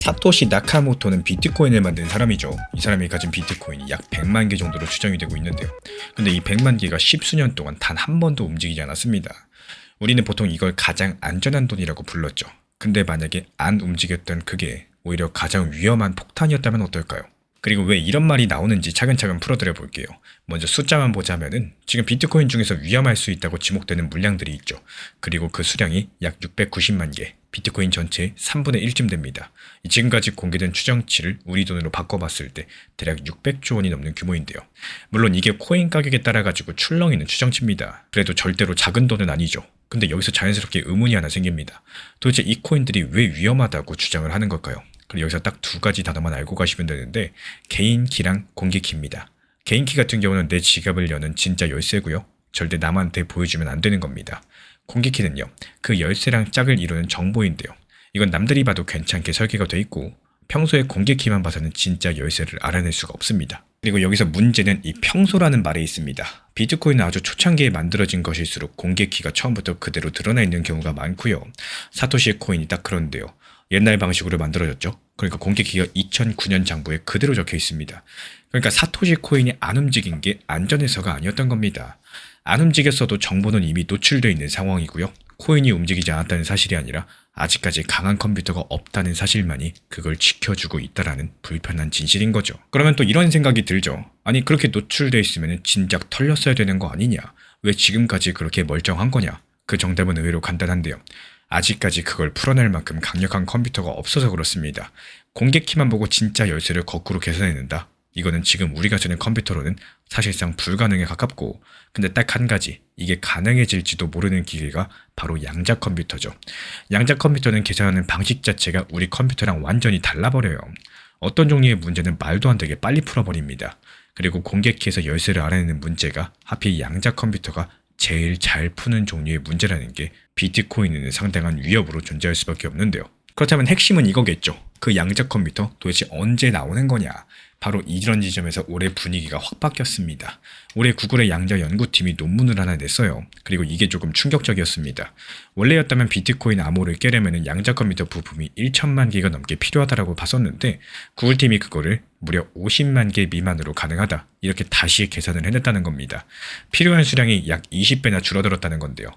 사토시 나카모토는 비트코인을 만든 사람이죠. 이 사람이 가진 비트코인이 약 100만 개 정도로 추정이 되고 있는데요. 근데 이 100만 개가 십수년 동안 단 한 번도 움직이지 않았습니다. 우리는 보통 이걸 가장 안전한 돈이라고 불렀죠. 근데 만약에 안 움직였던 그게 오히려 가장 위험한 폭탄이었다면 어떨까요? 그리고 왜 이런 말이 나오는지 차근차근 풀어드려 볼게요. 먼저 숫자만 보자면은 지금 비트코인 중에서 위험할 수 있다고 지목되는 물량들이 있죠. 그리고 그 수량이 약 690만 개, 비트코인 전체의 3분의 1쯤 됩니다. 지금까지 공개된 추정치를 우리 돈으로 바꿔봤을 때 대략 600조 원이 넘는 규모인데요. 물론 이게 코인 가격에 따라 가지고 출렁이는 추정치입니다. 그래도 절대로 작은 돈은 아니죠. 근데 여기서 자연스럽게 의문이 하나 생깁니다. 도대체 이 코인들이 왜 위험하다고 주장을 하는 걸까요? 그리고 여기서 딱 두 가지 단어만 알고 가시면 되는데 개인키랑 공개키입니다. 개인키 같은 경우는 내 지갑을 여는 진짜 열쇠고요. 절대 남한테 보여주면 안 되는 겁니다. 공개키는요. 그 열쇠랑 짝을 이루는 정보인데요. 이건 남들이 봐도 괜찮게 설계가 돼 있고 평소에 공개키만 봐서는 진짜 열쇠를 알아낼 수가 없습니다. 그리고 여기서 문제는 이 평소라는 말에 있습니다. 비트코인은 아주 초창기에 만들어진 것일수록 공개키가 처음부터 그대로 드러나 있는 경우가 많고요. 사토시의 코인이 딱 그런데요. 옛날 방식으로 만들어졌죠. 그러니까 공개키가 2009년 장부에 그대로 적혀 있습니다. 그러니까 사토시 코인이 안 움직인 게 안전해서가 아니었던 겁니다. 안 움직였어도 정보는 이미 노출되어 있는 상황이고요. 코인이 움직이지 않았다는 사실이 아니라 아직까지 강한 컴퓨터가 없다는 사실만이 그걸 지켜주고 있다라는 불편한 진실인 거죠. 그러면 또 이런 생각이 들죠. 아니 그렇게 노출되어 있으면 진작 털렸어야 되는 거 아니냐? 왜 지금까지 그렇게 멀쩡한 거냐? 그 정답은 의외로 간단한데요. 아직까지 그걸 풀어낼 만큼 강력한 컴퓨터가 없어서 그렇습니다. 공개키만 보고 진짜 열쇠를 거꾸로 계산해낸다? 이거는 지금 우리가 쓰는 컴퓨터로는 사실상 불가능에 가깝고 근데 딱 한 가지 이게 가능해질지도 모르는 기계가 바로 양자 컴퓨터죠. 양자 컴퓨터는 계산하는 방식 자체가 우리 컴퓨터랑 완전히 달라버려요. 어떤 종류의 문제는 말도 안 되게 빨리 풀어버립니다. 그리고 공개키에서 열쇠를 알아내는 문제가 하필 양자 컴퓨터가 제일 잘 푸는 종류의 문제라는 게 비트코인에는 상당한 위협으로 존재할 수밖에 없는데요. 그렇다면 핵심은 이거겠죠. 그 양자 컴퓨터 도대체 언제 나오는 거냐? 바로 이런 지점에서 올해 분위기가 확 바뀌었습니다. 올해 구글의 양자 연구팀이 논문을 하나 냈어요. 그리고 이게 조금 충격적이었습니다. 원래였다면 비트코인 암호를 깨려면 양자 컴퓨터 부품이 1천만 개가 넘게 필요하다고 봤었는데 구글팀이 그거를 무려 50만 개 미만으로 가능하다. 이렇게 다시 계산을 해냈다는 겁니다. 필요한 수량이 약 20배나 줄어들었다는 건데요.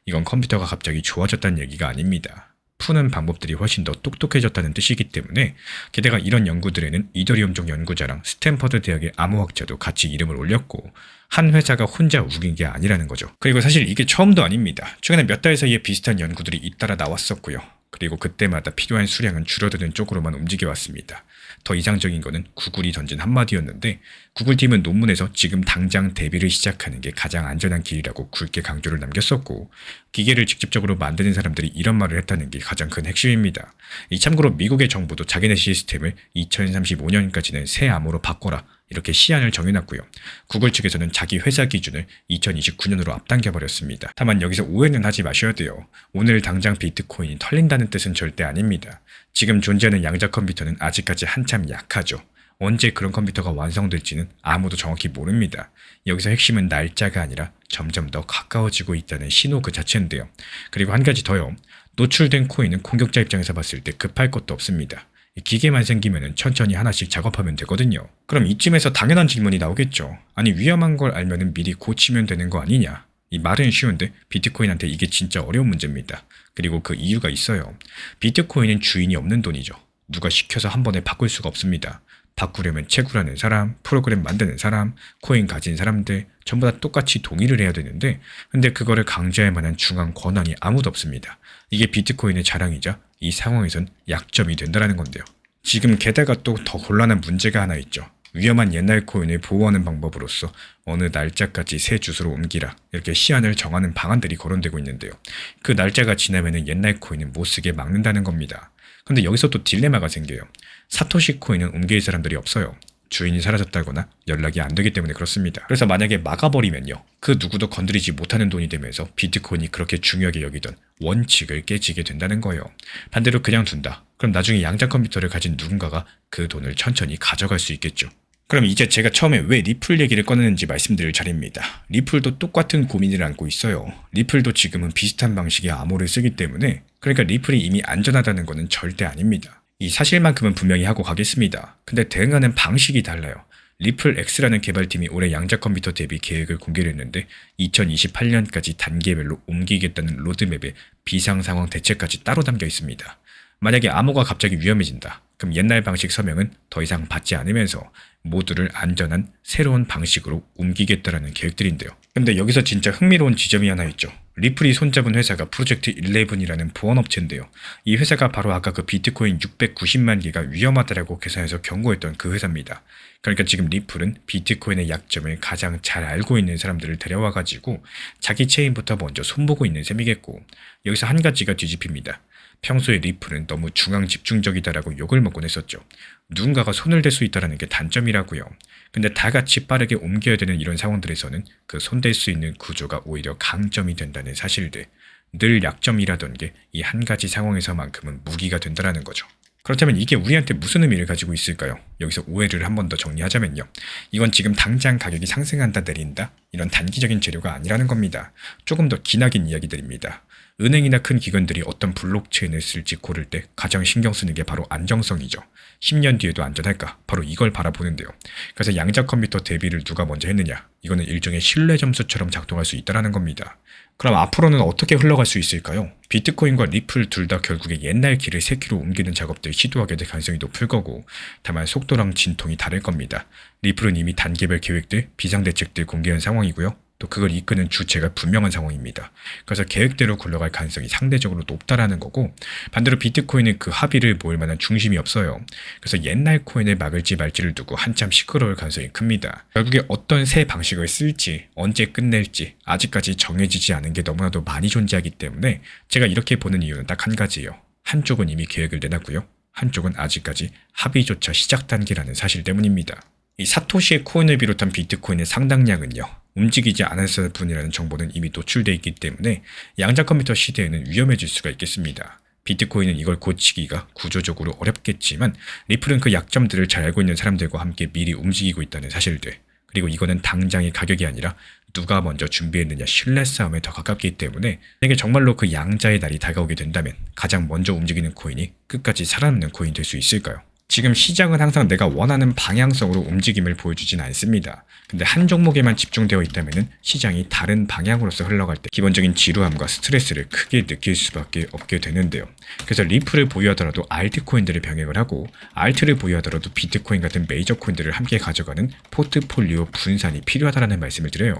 이건 컴퓨터가 갑자기 좋아졌다는 얘기가 아닙니다. 푸는 방법들이 훨씬 더 똑똑해졌다는 뜻이기 때문에 게다가 이런 연구들에는 이더리움족 연구자랑 스탠퍼드 대학의 암호학자도 같이 이름을 올렸고 한 회사가 혼자 우긴 게 아니라는 거죠. 그리고 사실 이게 처음도 아닙니다. 최근에 몇 달 사이에 비슷한 연구들이 잇따라 나왔었고요. 그리고 그때마다 필요한 수량은 줄어드는 쪽으로만 움직여왔습니다. 더 이상적인 거는 구글이 던진 한마디였는데 구글팀은 논문에서 지금 당장 대비를 시작하는 게 가장 안전한 길이라고 굵게 강조를 남겼었고 기계를 직접적으로 만드는 사람들이 이런 말을 했다는 게 가장 큰 핵심입니다. 참고로 미국의 정부도 자기네 시스템을 2035년까지는 새 암호로 바꿔라 이렇게 시한을 정해놨고요. 구글 측에서는 자기 회사 기준을 2029년으로 앞당겨버렸습니다. 다만 여기서 오해는 하지 마셔야 돼요. 오늘 당장 비트코인이 털린다는 뜻은 절대 아닙니다. 지금 존재하는 양자 컴퓨터는 아직까지 한참 약하죠. 언제 그런 컴퓨터가 완성될지는 아무도 정확히 모릅니다. 여기서 핵심은 날짜가 아니라 점점 더 가까워지고 있다는 신호 그 자체인데요. 그리고 한 가지 더요. 노출된 코인은 공격자 입장에서 봤을 때 급할 것도 없습니다. 기계만 생기면 천천히 하나씩 작업하면 되거든요. 그럼 이쯤에서 당연한 질문이 나오겠죠. 아니 위험한 걸 알면 미리 고치면 되는 거 아니냐? 이 말은 쉬운데 비트코인한테 이게 진짜 어려운 문제입니다. 그리고 그 이유가 있어요. 비트코인은 주인이 없는 돈이죠. 누가 시켜서 한 번에 바꿀 수가 없습니다. 바꾸려면 채굴하는 사람, 프로그램 만드는 사람, 코인 가진 사람들 전부 다 똑같이 동의를 해야 되는데 근데 그거를 강제할 만한 중앙 권한이 아무도 없습니다. 이게 비트코인의 자랑이자 이 상황에선 약점이 된다는 건데요. 지금 게다가 또 더 곤란한 문제가 하나 있죠. 위험한 옛날 코인을 보호하는 방법으로서 어느 날짜까지 새 주소로 옮기라 이렇게 시한을 정하는 방안들이 거론되고 있는데요. 그 날짜가 지나면 옛날 코인은 못 쓰게 막는다는 겁니다. 근데 여기서 또 딜레마가 생겨요. 사토시 코인은 옮길 사람들이 없어요. 주인이 사라졌다거나 연락이 안 되기 때문에 그렇습니다. 그래서 만약에 막아버리면요. 그 누구도 건드리지 못하는 돈이 되면서 비트코인이 그렇게 중요하게 여기던 원칙을 깨지게 된다는 거예요. 반대로 그냥 둔다. 그럼 나중에 양자 컴퓨터를 가진 누군가가 그 돈을 천천히 가져갈 수 있겠죠. 그럼 이제 제가 처음에 왜 리플 얘기를 꺼내는지 말씀드릴 차례입니다. 리플도 똑같은 고민을 안고 있어요. 리플도 지금은 비슷한 방식의 암호를 쓰기 때문에 그러니까 리플이 이미 안전하다는 것은 절대 아닙니다. 이 사실만큼은 분명히 하고 가겠습니다. 근데 대응하는 방식이 달라요. 리플 X라는 개발팀이 올해 양자 컴퓨터 대비 계획을 공개를 했는데 2028년까지 단계별로 옮기겠다는 로드맵에 비상상황 대책까지 따로 담겨 있습니다. 만약에 암호가 갑자기 위험해진다. 그럼 옛날 방식 서명은 더 이상 받지 않으면서 모두를 안전한 새로운 방식으로 옮기겠다라는 계획들인데요. 근데 여기서 진짜 흥미로운 지점이 하나 있죠. 리플이 손잡은 회사가 프로젝트 11이라는 보안업체인데요. 이 회사가 바로 아까 그 비트코인 690만 개가 위험하다라고 계산해서 경고했던 그 회사입니다. 그러니까 지금 리플은 비트코인의 약점을 가장 잘 알고 있는 사람들을 데려와가지고 자기 체인부터 먼저 손보고 있는 셈이겠고, 여기서 한 가지가 뒤집힙니다. 평소에 리플은 너무 중앙 집중적이다라고 욕을 먹곤 했었죠. 누군가가 손을 댈 수 있다는 게 단점이라고요. 근데 다 같이 빠르게 옮겨야 되는 이런 상황들에서는 그 손댈 수 있는 구조가 오히려 강점이 된다는 사실들, 늘 약점이라던 게 이 한 가지 상황에서만큼은 무기가 된다는 거죠. 그렇다면 이게 우리한테 무슨 의미를 가지고 있을까요? 여기서 오해를 한 번 더 정리하자면요. 이건 지금 당장 가격이 상승한다 내린다? 이런 단기적인 재료가 아니라는 겁니다. 조금 더 기나긴 이야기들입니다. 은행이나 큰 기관들이 어떤 블록체인을 쓸지 고를 때 가장 신경 쓰는 게 바로 안정성이죠. 10년 뒤에도 안전할까? 바로 이걸 바라보는데요. 그래서 양자 컴퓨터 대비를 누가 먼저 했느냐? 이거는 일종의 신뢰 점수처럼 작동할 수 있다는 겁니다. 그럼 앞으로는 어떻게 흘러갈 수 있을까요? 비트코인과 리플 둘 다 결국에 옛날 길을 새 길로 옮기는 작업들 시도하게 될 가능성이 높을 거고, 다만 속도랑 진통이 다를 겁니다. 리플은 이미 단계별 계획들, 비상대책들 공개한 상황이고요. 또 그걸 이끄는 주체가 분명한 상황입니다. 그래서 계획대로 굴러갈 가능성이 상대적으로 높다라는 거고, 반대로 비트코인은 그 합의를 모을 만한 중심이 없어요. 그래서 옛날 코인을 막을지 말지를 두고 한참 시끄러울 가능성이 큽니다. 결국에 어떤 새 방식을 쓸지, 언제 끝낼지 아직까지 정해지지 않은 게 너무나도 많이 존재하기 때문에 제가 이렇게 보는 이유는 딱 한 가지예요. 한쪽은 이미 계획을 내놨고요. 한쪽은 아직까지 합의조차 시작 단계라는 사실 때문입니다. 이 사토시의 코인을 비롯한 비트코인의 상당량은요, 움직이지 않았을 뿐이라는 정보는 이미 노출되어 있기 때문에 양자 컴퓨터 시대에는 위험해질 수가 있겠습니다. 비트코인은 이걸 고치기가 구조적으로 어렵겠지만 리플은 그 약점들을 잘 알고 있는 사람들과 함께 미리 움직이고 있다는 사실들, 그리고 이거는 당장의 가격이 아니라 누가 먼저 준비했느냐 신뢰 싸움에 더 가깝기 때문에 만약에 정말로 그 양자의 날이 다가오게 된다면 가장 먼저 움직이는 코인이 끝까지 살아남는 코인이 될 수 있을까요? 지금 시장은 항상 내가 원하는 방향성으로 움직임을 보여주진 않습니다. 근데 한 종목에만 집중되어 있다면 시장이 다른 방향으로서 흘러갈 때 기본적인 지루함과 스트레스를 크게 느낄 수밖에 없게 되는데요. 그래서 리플을 보유하더라도 알트코인들을 병행을 하고, 알트를 보유하더라도 비트코인 같은 메이저 코인들을 함께 가져가는 포트폴리오 분산이 필요하다는 말씀을 드려요.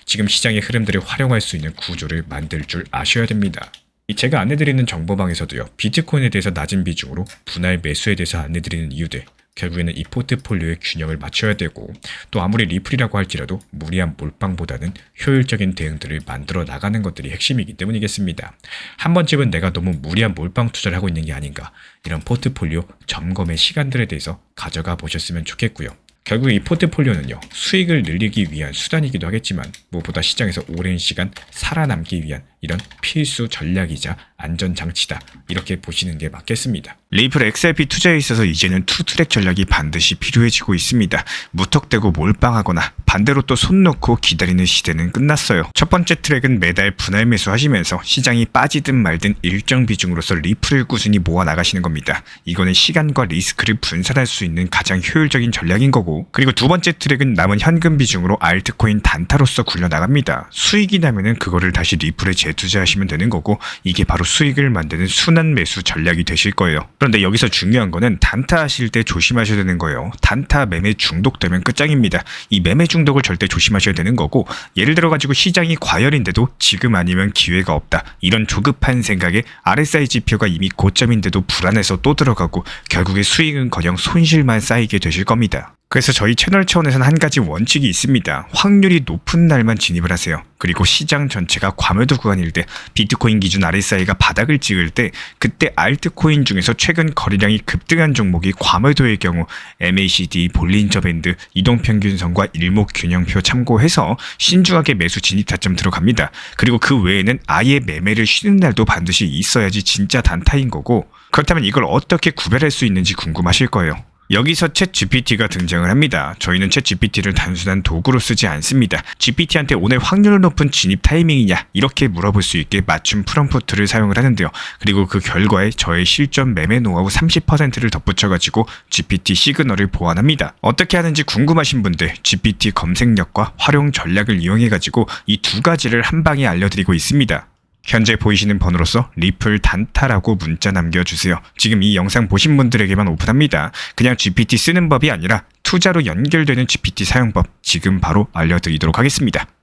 지금 시장의 흐름들을 활용할 수 있는 구조를 만들 줄 아셔야 됩니다. 제가 안내드리는 정보방에서도요, 비트코인에 대해서 낮은 비중으로 분할 매수에 대해서 안내드리는 이유들, 결국에는 이 포트폴리오의 균형을 맞춰야 되고, 또 아무리 리플이라고 할지라도 무리한 몰빵보다는 효율적인 대응들을 만들어 나가는 것들이 핵심이기 때문이겠습니다. 한 번쯤은 내가 너무 무리한 몰빵 투자를 하고 있는 게 아닌가, 이런 포트폴리오 점검의 시간들에 대해서 가져가 보셨으면 좋겠고요. 결국 이 포트폴리오는요, 수익을 늘리기 위한 수단이기도 하겠지만 무엇보다 시장에서 오랜 시간 살아남기 위한 이런 필수 전략이자 안전장치다, 이렇게 보시는 게 맞겠습니다. 리플 XRP 투자에 있어서 이제는 투트랙 전략이 반드시 필요해지고 있습니다. 무턱대고 몰빵하거나 반대로 또 손 놓고 기다리는 시대는 끝났어요. 첫 번째 트랙은 매달 분할 매수하시면서 시장이 빠지든 말든 일정 비중으로서 리플을 꾸준히 모아 나가시는 겁니다. 이거는 시간과 리스크를 분산할 수 있는 가장 효율적인 전략인 거고, 그리고 두 번째 트랙은 남은 현금 비중으로 알트코인 단타로서 굴려나갑니다. 수익이 나면은 그거를 다시 리플에 재투자하시면 되는 거고, 이게 바로 수익을 만드는 순환 매수 전략이 되실 거예요. 그런데 여기서 중요한 거는 단타 하실 때 조심하셔야 되는 거예요. 단타 매매 중독되면 끝장입니다. 이 매매 중독을 절대 조심하셔야 되는 거고, 예를 들어 가지고 시장이 과열인데도 지금 아니면 기회가 없다, 이런 조급한 생각에 RSI 지표가 이미 고점인데도 불안해서 또 들어가고 결국에 수익은커녕 손실만 쌓이게 되실 겁니다. 그래서 저희 채널 차원에서는 한 가지 원칙이 있습니다. 확률이 높은 날만 진입을 하세요. 그리고 시장 전체가 과매도 구간일 때, 비트코인 기준 RSI가 바닥을 찍을 때, 그때 알트코인 중에서 최근 거래량이 급등한 종목이 과매도의 경우 MACD, 볼린저 밴드, 이동평균선과 일목균형표 참고해서 신중하게 매수 진입 타점 들어갑니다. 그리고 그 외에는 아예 매매를 쉬는 날도 반드시 있어야지 진짜 단타인 거고, 그렇다면 이걸 어떻게 구별할 수 있는지 궁금하실 거예요. 여기서 챗 GPT가 등장을 합니다. 저희는 챗 GPT를 단순한 도구로 쓰지 않습니다. GPT한테 오늘 확률 높은 진입 타이밍이냐 이렇게 물어볼 수 있게 맞춤 프롬프트를 사용을 하는데요. 그리고 그 결과에 저의 실전 매매 노하우 30%를 덧붙여가지고 GPT 시그널을 보완합니다. 어떻게 하는지 궁금하신 분들 GPT 검색력과 활용 전략을 이용해가지고 이 두 가지를 한 방에 알려드리고 있습니다. 현재 보이시는 번호로서 리플 단타라고 문자 남겨주세요. 지금 이 영상 보신 분들에게만 오픈합니다. 그냥 GPT 쓰는 법이 아니라 투자로 연결되는 GPT 사용법 지금 바로 알려드리도록 하겠습니다.